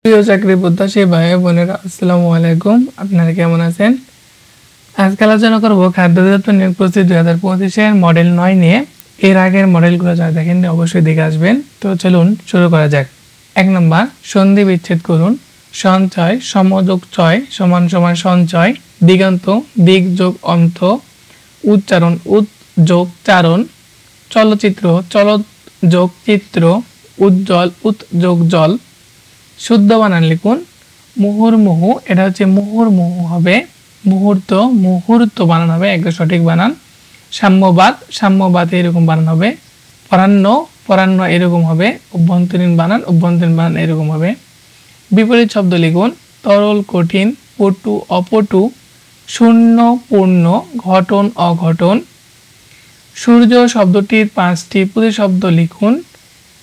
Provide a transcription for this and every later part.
প্রিয় চাকরি প্রত্যাশী ভাই বোনেরা আসসালামু আলাইকুম। আপনারা কেমন আছেন? আজকে আলোচনা করব খাদ্য অধিদপ্তর নিয়োগ প্রস্তুতি 2025 মডেল 9 নিয়ে। এর আগের মডেলগুলো যারা দেখেননি অবশ্যই দেখে আসবেন। তো চলুন শুরু করা যাক। 1 নম্বর সন্ধি বিচ্ছেদ করুন। সঞ্চয় সমযোগ চয় সমান সমান সঞ্চয়, দিগন্ত দিক যোগ অন্ত, উচ্চারণ উৎ যোগ চারণ, চলচ্চিত্র চলত যোগ চিত্র, উজ্জ্বল উৎ যোগ জল। শুদ্ধ বানান লিখুন। মুহুর্মুহু, এটা হচ্ছে মুহুর্মুহু হবে। মুহূর্ত মুহূর্ত বানান হবে, একটা সঠিক বানান। সাম্যবাদ সাম্যবাদ এরকম বানান হবে। পরান্ন পরান্ন এরকম হবে। অভ্যন্তরীণ বানান অভ্যন্তরীণ বানান এরকম হবে। বিপরীত শব্দ লিখুন। তরল কঠিন, পটু অপটু, শূন্য পূর্ণ, ঘটন অঘটন। সূর্য শব্দটির 5টি প্রতিশব্দ লিখুন।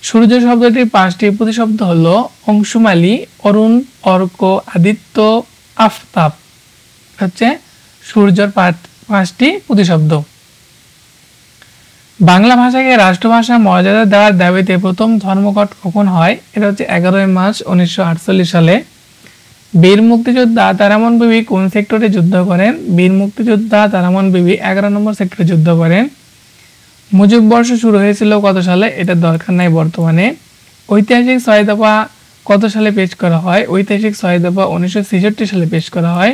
সূর্য শব্দটির 5টি প্রতিশব্দ হলো অংশুমালী, অরুণ, অর্ক, আদিত্য, আফতাব। হচ্ছে সূর্যের 5টি প্রতিশব্দ। বাংলা ভাষাকে রাষ্ট্রভাষা মর্যাদা দেওয়ার দাবিতে প্রথম ধর্মঘট কখন হয়? এটা হচ্ছে 11 মার্চ 1948 সালে। বীর মুক্তিযোদ্ধা তারামন বিবি কোন সেক্টরে যুদ্ধ করেন? বীর মুক্তিযোদ্ধা তারামন বিবি 11 নম্বর সেক্টরে যুদ্ধ করেন। মুজিব বর্ষ শুরু হয়েছিল কত সালে? এটা দরকার নাই বর্তমানে। ঐতিহাসিক 6 দফা কত সালে পেশ করা হয়? ঐতিহাসিক 6 দফা 1966 সালে পেশ করা হয়।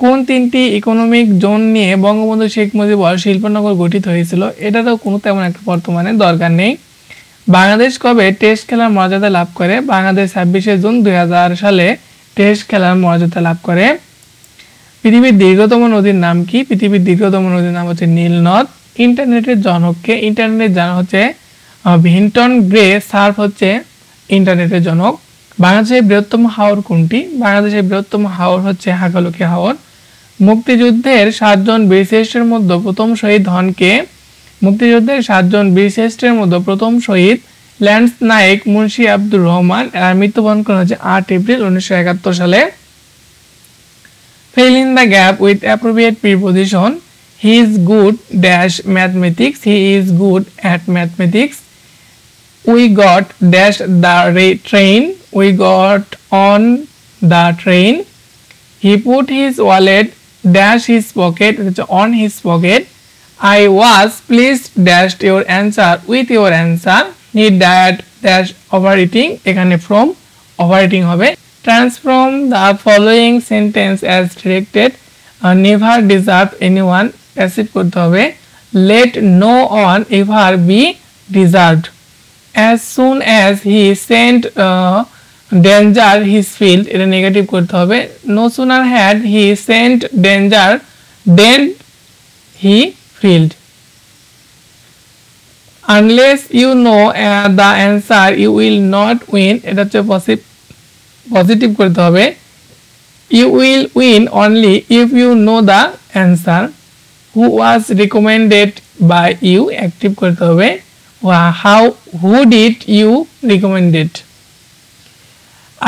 কোন 3টি ইকোনমিক জোন নিয়ে বঙ্গবন্ধু শেখ মুজিবুর শিল্পনগর গঠিত হয়েছিল? এটারও কোনো তেমন একটা বর্তমানে দরকার নেই। বাংলাদেশ কবে টেস্ট খেলার মর্যাদা লাভ করে? বাংলাদেশ 26শে জুন 2000 সালে টেস্ট খেলার মর্যাদা লাভ করে। পৃথিবীর দীর্ঘতম নদীর নাম কি? পৃথিবীর দীর্ঘতম নদীর নাম হচ্ছে নীল নদ। ইন্টারনেটের জনককে? ইন্টারনেট জানা হচ্ছে ভিন্টন গ্রে সার্ফ হচ্ছে ইন্টারনেটের জনক। বাংলাদেশের বৃহত্তম হাওর কোনটি? বাংলাদেশের বৃহত্তম হাওর হচ্ছে হাকালুকি হাওর। মুক্তিযুদ্ধের 7 জন বীরশ্রেষ্ঠের মধ্যে প্রথম শহীদ হন কে? মুক্তিযুদ্ধের 7 জন বীরশ্রেষ্ঠের মধ্যে প্রথম শহীদ ল্যান্স নায়েক মুন্সি আব্দুর রহমান। এর মৃত্যুবরণ করেন হচ্ছে 8 এপ্রিল 1971 সালে। Fill in the gap with appropriate preposition. He is good dash mathematics. He is good at mathematics. We got dash the train. We got on the train. He put his wallet dash his pocket. On his pocket. I was pleased dash your answer with your answer. He died dash overeating. এখানে from overeating হবে। Transform the following sentence as directed. Never deserve anyone. Passive করতে হবে। Let no one ever be deserved. As soon as he sent danger his field. এটা negative করতে হবে। No sooner had he sent danger than he field. Unless you know the answer you will not win. এটা হচ্ছে positive করতে হবে। You will win only if you know the answer. Who was recommended by you? Active করতে হবে। Who did you recommend it?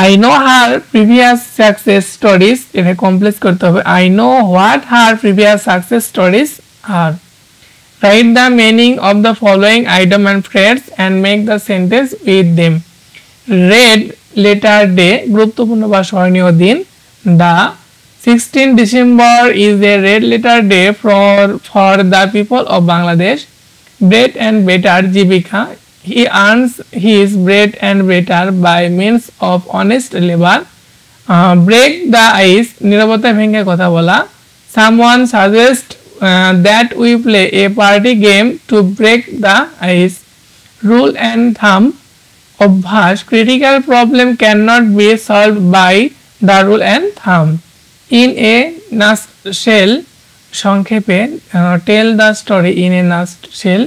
I know her previous success stories. এটা complex করতে হবে। I know what her previous success stories are. Write the meaning of the following item and phrase and make the sentence with them. Red letter day গুরুত্বপূর্ণ বা স্মরণীয় দিন। The 16th December is a red letter day for the people of Bangladesh. Bread and butter জীবিকা। He earns his bread and butter by means of honest labor. Break the ice নীরবতা ভেঙে কথা বলা। Someone suggests that we play a party game to break the ice. Rule and thumb অভ্যাস। Critical problem cannot be solved by the rule and thumb. In a nutshell সংক্ষেপে tell the story in a nutshell.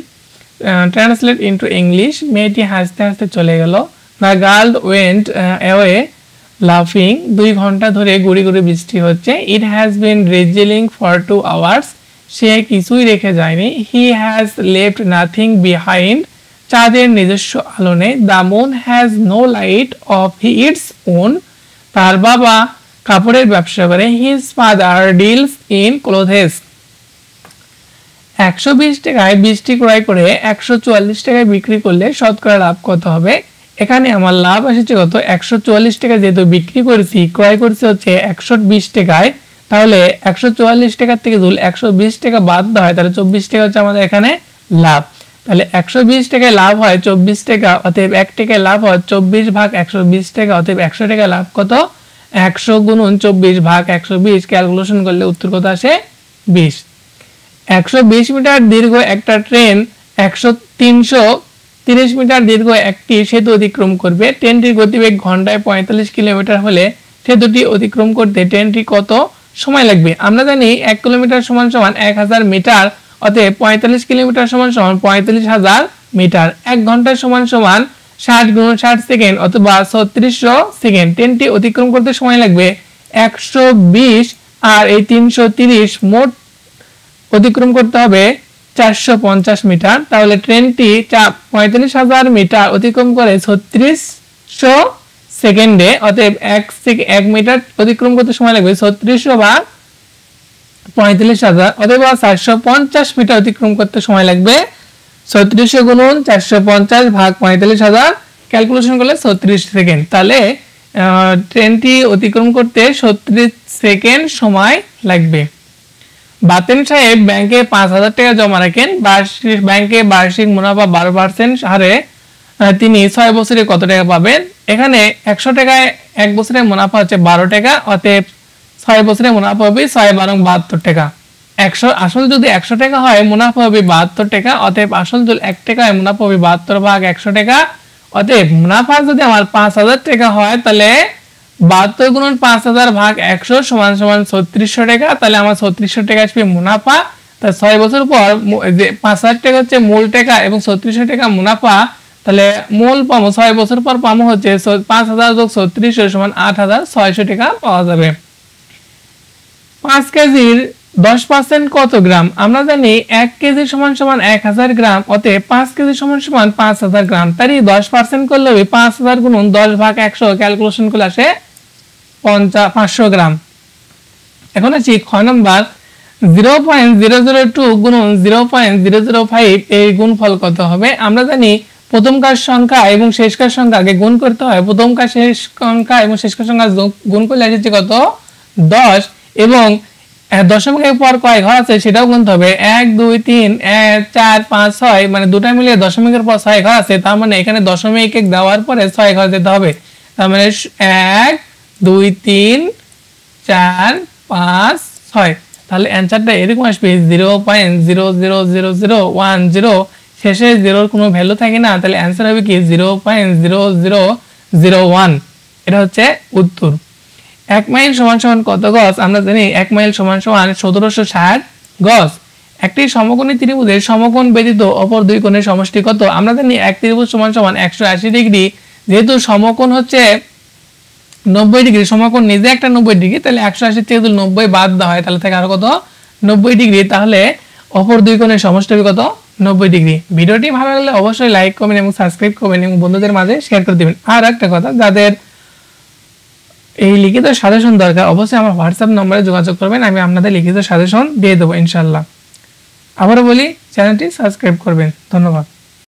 Translate into English. মেয়েটি হাসতে হাসতে চলে গেল। The girl went away laughing. 2 ঘন্টা ধরে গুড়ি গুড়ি বৃষ্টি হচ্ছে। It has been drizzling for 2 hours. সে কিছুই রেখে যায়নি। He has left nothing behind. চাঁদের নিজস্ব আলো নেই। The moon has no light of its own. তার বাবা কাপড়ের ব্যবসা করে। His father deals in clothes. 120 টাকায় 20টি ক্রয় করে 144 টাকায় বিক্রি করলে শতকরা লাভ কত হবে? এখানে আমার লাভ এসেছে কত 144 টাকা, যেহেতু বিক্রি করেছি ক্রয় করেছি হচ্ছে 120 টাকায়, তাহলে 144 টাকা থেকে যদি 120 টাকা বাদ দেওয়া হয় তাহলে 24 টাকা হচ্ছে আমাদের এখানে লাভ। তাহলে 120 টাকায় লাভ হয় 24 টাকা, অতএব 1 টাকায় লাভ হয় 24 ভাগ 120 টাকা, অতএব 100 টাকা লাভ কত 100 গুণন 24 ভাগ 120, ক্যালকুলেশন করলে উত্তর কত আসে 20। 120 মিটার দীর্ঘ একটা ট্রেন 330 মিটার দীর্ঘ একটি সেতু অতিক্রম করবে। ট্রেনটির গতিবেগ ঘন্টায় 45 কিলোমিটার হলে সেতুটি অতিক্রম করতে ট্রেনটি কত সময় লাগবে? আমরা জানি 1 কিলোমিটার সমান সমান 1000 মিটার, অতএব 45 কিলোমিটার সমান সমান 45,000 মিটার। 1 ঘন্টা সমান সমান 60 গুণন 60 সেকেন্ড অথবা 3600 সেকেন্ড। ট্রেনটি অতিক্রম করতে সময় লাগবে 120 আর এই 330 মোট অতিক্রম করতে হবে 450 মিটার। তাহলে ট্রেনটি 45,000 মিটার অতিক্রম করে 3600 সেকেন্ডে, অতএব 1 মিটার অতিক্রম করতে সময় লাগবে 3600 ভাগ 45,000, অথবা 450 মিটার অতিক্রম করতে সময় লাগবে 3600 গুণন 450 ভাগ 45,000, ক্যালকুলেশন করলে 36 সেকেন্ড। তাহলে ট্রেনটি অতিক্রম করতে 36 সেকেন্ড সময় লাগবে। বাতেন সাহেব ব্যাংকে 5,000 টাকা জমা রাখেন। ব্যাংকে বার্ষিক মুনাফা 12% হারে তিনি 6 বছরে কত টাকা পাবেন? এখানে 100 টাকায় 1 বছরের মুনাফা হচ্ছে 12 টাকা, অতএব 6 বছরে মুনাফা হবে 6 12 72 টাকা। 100 আসল যদি 100 টাকা হয় মুনাফা হবে 72 টাকা, অতএব আসল যদি 1 টাকা হয় মুনাফা হবে 72 ভাগ 100 টাকা। অতএব মুনাফা যদি আমার 5,000 টাকা হয় তাহলে 72 গুণন 5,000 ভাগ 100 সমান সমান 3600 টাকা। তাহলে আমার 3600 টাকা আসবে মুনাফা। তাহলে 6 বছর পর যে 5,000 টাকা হচ্ছে মূল টাকা এবং 3600 টাকা মুনাফা, তাহলে মূল পাবো 6 বছর পর পাবো হচ্ছে 5,000 যোগ 3600 সমান 8,600 টাকা পাওয়া যাবে। 5 কেজির 10% কত গ্রাম? আমরা জানি 1 কেজি সমান সমান 1000 গ্রাম, অতএব 5 কেজি সমান সমান 5000 গ্রাম। তারই 10% করলে হবে 5000 গুণন 10 ভাগ 100, ক্যালকুলেশন করলে আসে 500 গ্রাম। এখন আছে খ নাম্বার 0.002 গুণন 0.005 এর গুণফল কত হবে? আমরা জানি প্রথমকার সংখ্যা এবং শেষকার সংখ্যা আগে গুণ করতে হয়। প্রথমকার শেষ সংখ্যা এবং শেষকার সংখ্যা গুণ করলে আসছে কত 10, এবং দশমিকের পর কয় ঘর আছে সেটাও গুনতে হবে। 1 2 3 4 5 6, মানে দুটা মিলিয়ে দশমিকের পর 6 ঘর আছে, তার মানে এখানে দশমিক দেওয়ার পরে 6 ঘর দিতে হবে। তার মানে 1 2 3 4 5 6। তাহলে অ্যানসারটা এরকম আসবে 0.00010, শেষে জিরোর কোনো ভ্যালু থাকে না, তাহলে অ্যানসার হবে কি 0.0001। এটা হচ্ছে উত্তর। 1 মাইল সমান সমান কত গজ? আমরা জানি 1 মাইল সমান সমান 1760 গজ। একটি সমকোণী ত্রিভুজের সমকোণ ব্যতীত অপর দুই কোণের সমষ্টি কত? আমরা জানি এক ত্রিভুজ সমান সমান 180 ডিগ্রি, যেহেতু সমকোণ হচ্ছে 90 ডিগ্রি, সমকোণ নিজে একটা 90 ডিগ্রি, তাহলে 180 থেকে যদি 90 বাদ দেওয়া হয় তাহলে থাকে আরো কত 90 ডিগ্রি, তাহলে অপর দুই কোণের সমষ্টি হবে কত 90 ডিগ্রি। ভিডিওটি ভালো লাগলে অবশ্যই লাইক করবেন এবং সাবস্ক্রাইব করবেন এবং বন্ধুদের মাঝে শেয়ার করে দিবেন। আর একটা কথা, যাদের এই লিখিত সাজেশন দরকার অবশ্যই আমার হোয়াটসঅ্যাপ নম্বরে যোগাযোগ করবেন, আমি আপনাদের লিখিত সাজেশন দিয়ে দেবো ইনশাআল্লাহ। আবারও বলি চ্যানেলটি সাবস্ক্রাইব করবেন। ধন্যবাদ।